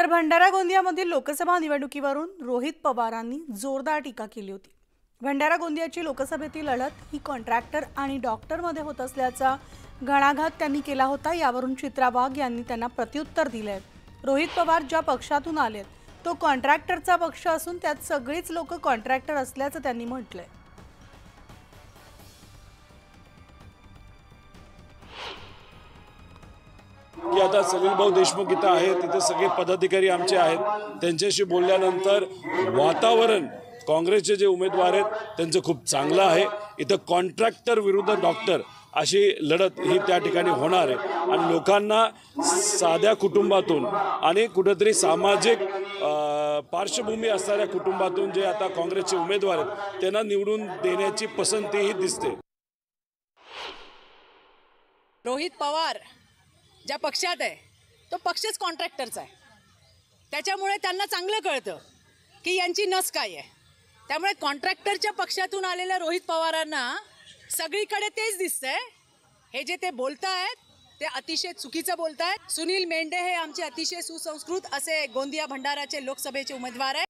तर भंडारा गोंदियामधील लोकसभा निवडणुकीवरून रोहित पवारांनी जोरदार टीका केली होती। भंडारा गोंदियाची लोकसभेतील लढत ही कॉन्ट्रॅक्टर आणि डॉक्टरमध्ये होत असल्याचा घणाघात त्यांनी केला होता। यावरून चित्रा वाघ यांनी त्यांना प्रत्युत्तर दिले। रोहित पवार ज्या पक्षातून आलेत तो कॉन्ट्रॅक्टरचा पक्ष असून त्यात सगळीच लोक कॉन्ट्रॅक्टर असल्याचं त्यांनी म्हटलंय। की आता सलील भाऊ देशमुख इथं आहेत, तिथे सगळे पदाधिकारी आमचे आहेत। त्यांच्याशी बोलल्यानंतर वातावरण काँग्रेसचे जे उमेदवार आहेत त्यांचं खूप चांगलं आहे। इथं कॉन्ट्रॅक्टर विरुद्ध डॉक्टर अशी लढत ही त्या ठिकाणी होणार आहे आणि लोकांना साध्या कुटुंबातून आणि कुठेतरी सामाजिक पार्श्वभूमी असणाऱ्या कुटुंबातून जे आता काँग्रेसचे उमेदवार आहेत त्यांना निवडून देण्याची पसंतीही दिसते। रोहित पवार ज्या पक्षात आहे तो पक्षच कॉन्ट्रॅक्टरचा आहे, त्याच्यामुळे त्यांना चांगलं कळतं की यांची नस काय आहे। त्यामुळे कॉन्ट्रॅक्टरच्या पक्षातून आलेल्या रोहित पवारांना सगळीकडे तेच दिसतंय। हे जे ते बोलतायत ते अतिशय चुकीचं बोलतायत। सुनील मेंढे हे आमचे अतिशय सुसंस्कृत असे गोंदिया भंडाराचे लोकसभेचे उमेदवार आहेत।